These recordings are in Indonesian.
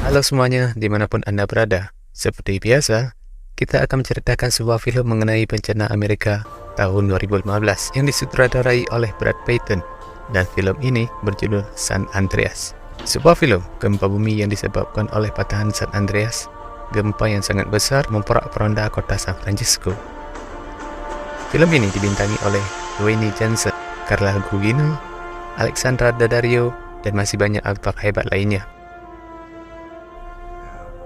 Halo semuanya, dimanapun Anda berada. Seperti biasa, kita akan menceritakan sebuah film mengenai bencana Amerika tahun 2015 yang disutradarai oleh Brad Peyton, dan film ini berjudul San Andreas. Sebuah film gempa bumi yang disebabkan oleh patahan San Andreas, gempa yang sangat besar memporak-poranda kota San Francisco. Film ini dibintangi oleh Dwayne Johnson, Carla Gugino, Alexandra Daddario, dan masih banyak aktor hebat lainnya.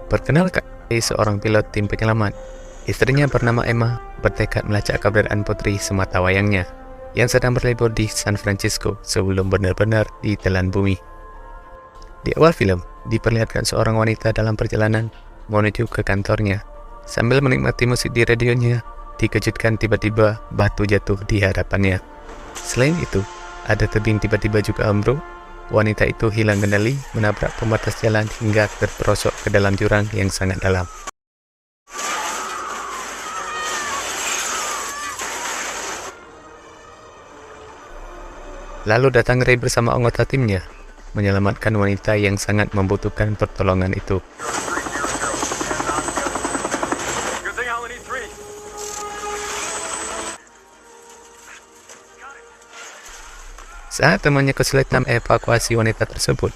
Perkenalkan, seorang pilot tim penyelamat. Istrinya bernama Emma bertekad melacak keberadaan putri sematawayangnya yang sedang berlibur di San Francisco sebelum benar-benar ditelan bumi. Di awal film, diperlihatkan seorang wanita dalam perjalanan menuju ke kantornya. Sambil menikmati musik di radionya, dikejutkan tiba-tiba batu jatuh di hadapannya. Selain itu, ada tebing tiba-tiba juga ambruk. Wanita itu hilang kendali, menabrak pembatas jalan hingga terperosok ke dalam jurang yang sangat dalam. Lalu datang Ray bersama anggota timnya, menyelamatkan wanita yang sangat membutuhkan pertolongan itu. Saat temannya kesulitan evakuasi wanita tersebut,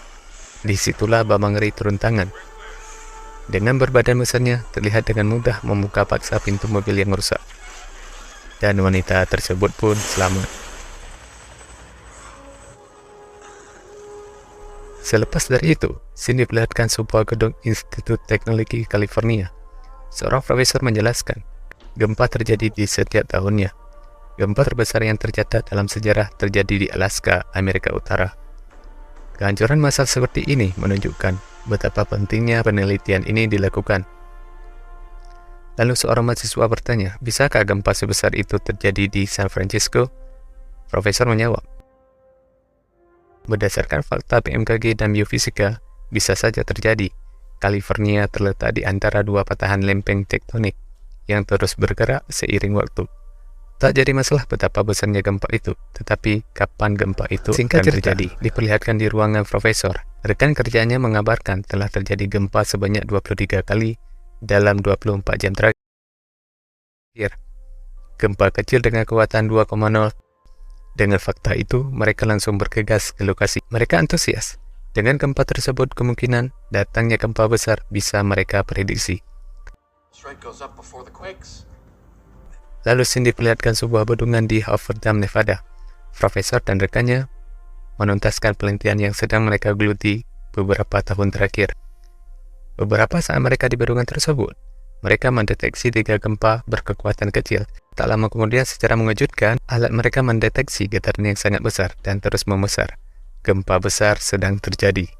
disitulah Bambang Ray turun tangan. Dengan berbadan besarnya, terlihat dengan mudah membuka paksa pintu mobil yang rusak. Dan wanita tersebut pun selamat. Selepas dari itu, scene diperlihatkan sebuah gedung Institut Teknologi California. Seorang profesor menjelaskan, gempa terjadi di setiap tahunnya. Gempa terbesar yang tercatat dalam sejarah terjadi di Alaska, Amerika Utara. Kehancuran massal seperti ini menunjukkan betapa pentingnya penelitian ini dilakukan. Lalu seorang mahasiswa bertanya, bisakah gempa sebesar itu terjadi di San Francisco? Profesor menjawab, berdasarkan fakta BMKG dan biofisika, bisa saja terjadi. California terletak di antara dua patahan lempeng tektonik yang terus bergerak seiring waktu. Tak jadi masalah betapa besarnya gempa itu, tetapi kapan gempa itu akan terjadi. Diperlihatkan di ruangan profesor. Rekan kerjanya mengabarkan telah terjadi gempa sebanyak 23 kali dalam 24 jam terakhir. Gempa kecil dengan kekuatan 2,0. Dengan fakta itu, mereka langsung bergegas ke lokasi. Mereka antusias. Dengan gempa tersebut, kemungkinan datangnya gempa besar bisa mereka prediksi. Lalu scene diperlihatkan sebuah bendungan di Hoover-Dam, Nevada. Profesor dan rekannya menuntaskan penelitian yang sedang mereka geluti beberapa tahun terakhir. Beberapa saat mereka di bendungan tersebut, mereka mendeteksi 3 gempa berkekuatan kecil. Tak lama kemudian, secara mengejutkan, alat mereka mendeteksi getaran yang sangat besar dan terus membesar. Gempa besar sedang terjadi.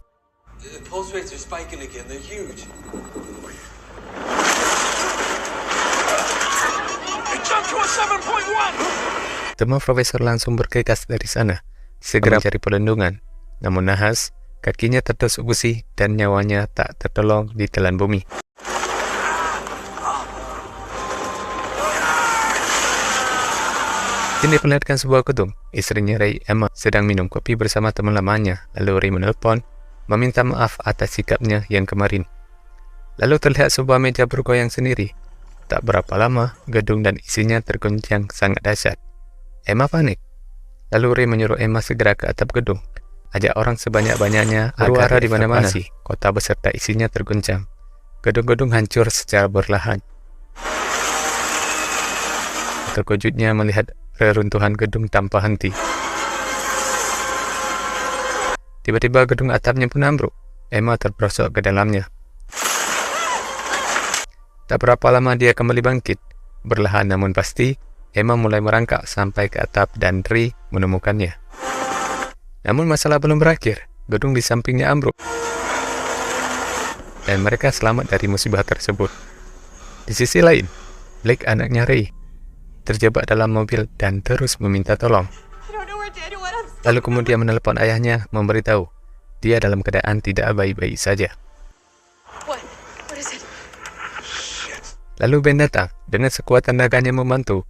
Teman profesor langsung bergegas dari sana, segera mencari perlindungan. Namun nahas, kakinya tertusuk besi dan nyawanya tak tertolong ditelan bumi. Ini diperlihatkan sebuah gedung. Istrinya Ray, Emma, sedang minum kopi bersama teman lamanya. Lalu Ray menelpon, meminta maaf atas sikapnya yang kemarin. Lalu terlihat sebuah meja bergoyang sendiri. Tak berapa lama, gedung dan isinya terguncang sangat dahsyat. Emma panik. Lalu Ray menyuruh Emma segera ke atap gedung. Ajak orang sebanyak-banyaknya agar di mana-mana. Kota beserta isinya terguncang. Gedung-gedung hancur secara berlahan. Terkejutnya melihat reruntuhan gedung tanpa henti. Tiba-tiba gedung atapnya pun ambruk. Emma terperosok ke dalamnya. Tak berapa lama dia kembali bangkit. Berlahan namun pasti, Emma mulai merangkak sampai ke atap dan Ray menemukannya. Namun masalah belum berakhir. Gedung di sampingnya ambruk. Dan mereka selamat dari musibah tersebut. Di sisi lain, Blake, anaknya Ray, terjebak dalam mobil dan terus meminta tolong. Lalu kemudian menelepon ayahnya memberitahu dia dalam keadaan tidak baik-baik saja. Lalu Ben datang dengan sekuat tenaganya membantu.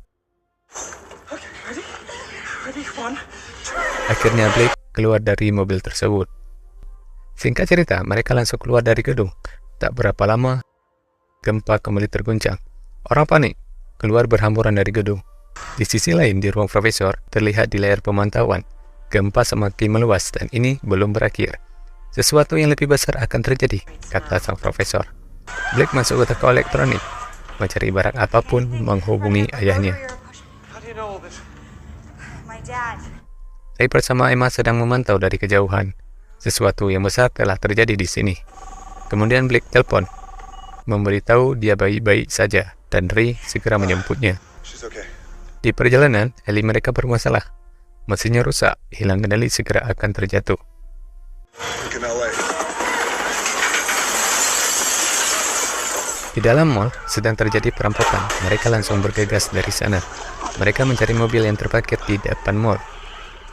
Akhirnya Blake keluar dari mobil tersebut. Singkat cerita, mereka langsung keluar dari gedung. Tak berapa lama, gempa kembali terguncang. Orang panik, keluar berhamburan dari gedung. Di sisi lain, di ruang profesor, terlihat di layar pemantauan, gempa semakin meluas dan ini belum berakhir. Sesuatu yang lebih besar akan terjadi, kata sang profesor. Blake masuk ke toko elektronik, mencari barang apapun menghubungi ayahnya. Ray bersama Emma sedang memantau dari kejauhan. Sesuatu yang besar telah terjadi di sini. Kemudian Blake telepon, memberitahu dia baik-baik saja, dan Ray segera menjemputnya. Di perjalanan, heli mereka bermasalah. Mesinnya rusak, hilang kendali segera akan terjatuh. Di dalam mall sedang terjadi perampokan. Mereka langsung bergegas dari sana. Mereka mencari mobil yang terparkir di depan mall.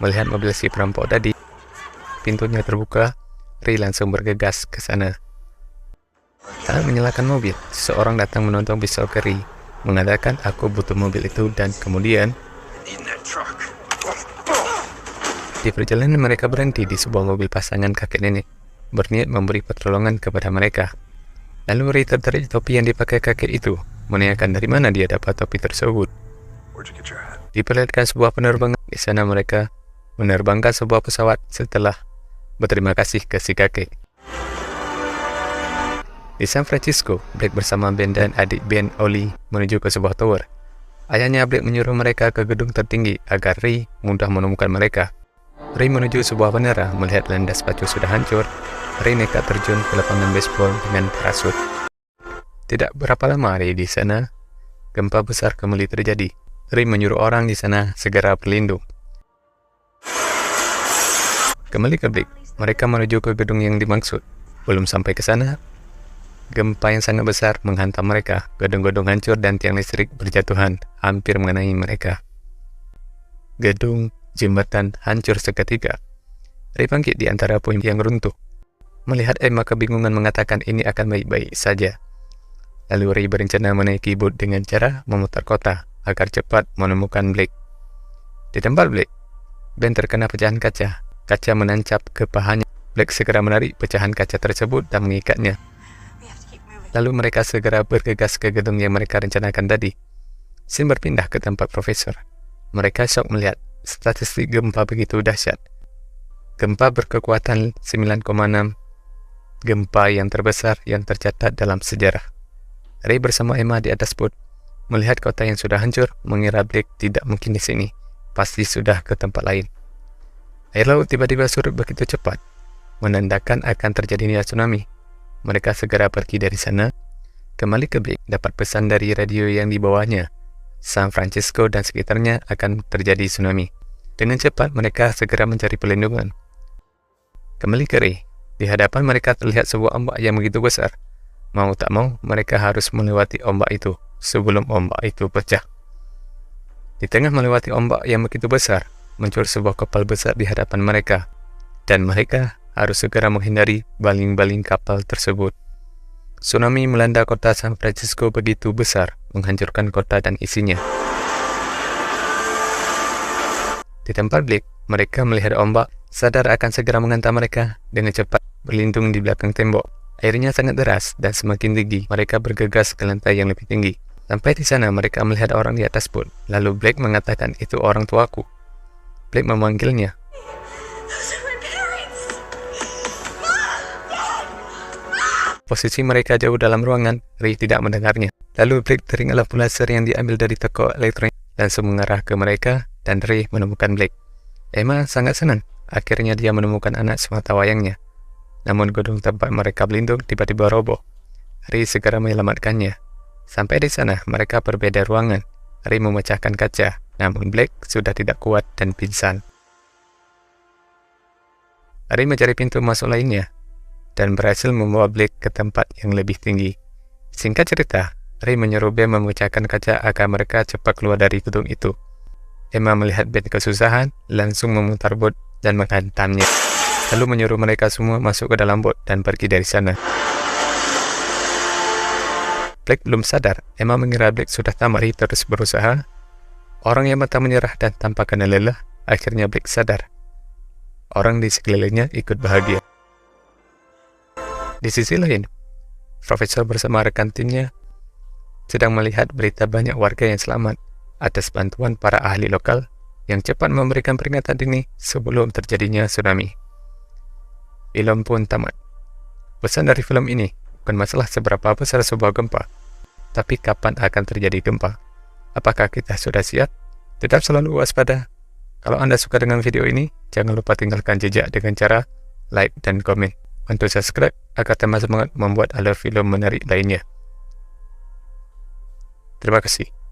Melihat mobil si perampok tadi, pintunya terbuka. Ray langsung bergegas ke sana. Saat menyalakan mobil, seseorang datang menonton pisau ke Ray, mengatakan aku butuh mobil itu, dan kemudian di perjalanan mereka berhenti di sebuah mobil pasangan kakek nenek, berniat memberi pertolongan kepada mereka. Lalu Ray tertarik topi yang dipakai kakek itu, menanyakan dari mana dia dapat topi tersebut. Diperlihatkan sebuah penerbangan. Di sana mereka menerbangkan sebuah pesawat setelah berterima kasih ke si kakek. Di San Francisco, Blake bersama Ben dan adik Ben, Ollie, menuju ke sebuah tower. Ayahnya Blake menyuruh mereka ke gedung tertinggi agar Ray mudah menemukan mereka. Ray menuju sebuah bandara, melihat landas pacu sudah hancur. Ray nekat terjun ke lapangan baseball dengan parasut. Tidak berapa lama Ray di sana, gempa besar kembali terjadi. Ray menyuruh orang di sana segera berlindung. Kembali ke Blake, mereka menuju ke gedung yang dimaksud. Belum sampai ke sana, gempa yang sangat besar menghantam mereka. Gedung-gedung hancur dan tiang listrik berjatuhan, hampir mengenai mereka. Gedung, jembatan hancur seketika. Ray bangkit di antara puing yang runtuh. Melihat Emma kebingungan mengatakan ini akan baik-baik saja. Lalu Ray berencana menaiki boot dengan cara memutar kota agar cepat menemukan Blake. Di tempat Blake, Ben terkena pecahan kaca. Kaca menancap ke pahanya. Blake segera menarik pecahan kaca tersebut dan mengikatnya. Lalu mereka segera bergegas ke gedung yang mereka rencanakan tadi. Scene berpindah ke tempat profesor. Mereka syok melihat statistik gempa begitu dahsyat. Gempa berkekuatan 9,6, gempa yang terbesar yang tercatat dalam sejarah. Ray bersama Emma di atas boot, melihat kota yang sudah hancur, mengira Blake tidak mungkin di sini, pasti sudah ke tempat lain. Air laut tiba-tiba surut begitu cepat, menandakan akan terjadinya tsunami. Mereka segera pergi dari sana. Kembali ke Blake, dapat pesan dari radio yang dibawanya. San Francisco dan sekitarnya akan terjadi tsunami. Dengan cepat mereka segera mencari perlindungan. Kembali ke Ray. Di hadapan mereka terlihat sebuah ombak yang begitu besar. Mau tak mau, mereka harus melewati ombak itu sebelum ombak itu pecah. Di tengah melewati ombak yang begitu besar, muncul sebuah kapal besar di hadapan mereka, dan mereka harus segera menghindari baling-baling kapal tersebut. Tsunami melanda kota San Francisco begitu besar, menghancurkan kota dan isinya. Di tempat Blake, mereka melihat ombak, sadar akan segera menghantam mereka. Dengan cepat berlindung di belakang tembok. Airnya sangat deras dan semakin tinggi. Mereka bergegas ke lantai yang lebih tinggi. Sampai di sana mereka melihat orang di atas boot. Lalu Blake mengatakan, itu orang tuaku. Blake memanggilnya. Posisi mereka jauh dalam ruangan. Ray tidak mendengarnya. Lalu Blake teringat lampu laser yang diambil dari toko elektronik, langsung mengarah ke mereka, dan Ray menemukan Blake. Emma sangat senang. Akhirnya dia menemukan anak semata wayangnya. Namun gedung tempat mereka berlindung tiba-tiba roboh. Ray segera menyelamatkannya. Sampai di sana, mereka berbeda ruangan. Ray memecahkan kaca, namun Blake sudah tidak kuat dan pingsan. Ray mencari pintu masuk lainnya, dan berhasil membawa Blake ke tempat yang lebih tinggi. Singkat cerita, Ray menyuruh Ben memecahkan kaca agar mereka cepat keluar dari gedung itu. Emma melihat Ben kesusahan, langsung memutar boot dan menghantamnya. Lalu menyuruh mereka semua masuk ke dalam boot dan pergi dari sana. Blake belum sadar. Emma mengira Blake sudah tamat. Terus berusaha. Orang yang mata menyerah dan tanpa kena lelah. Akhirnya Blake sadar. Orang di sekelilingnya ikut bahagia. Di sisi lain, Profesor bersama rekan timnya sedang melihat berita banyak warga yang selamat atas bantuan para ahli lokal yang cepat memberikan peringatan dini sebelum terjadinya tsunami. Film pun tamat. Pesan dari film ini bukan masalah seberapa besar sebuah gempa, tapi kapan akan terjadi gempa. Apakah kita sudah siap? Tetap selalu waspada. Kalau Anda suka dengan video ini, jangan lupa tinggalkan jejak dengan cara like dan komen. Bantu subscribe agar tambah semangat membuat alur film menarik lainnya. Terima kasih.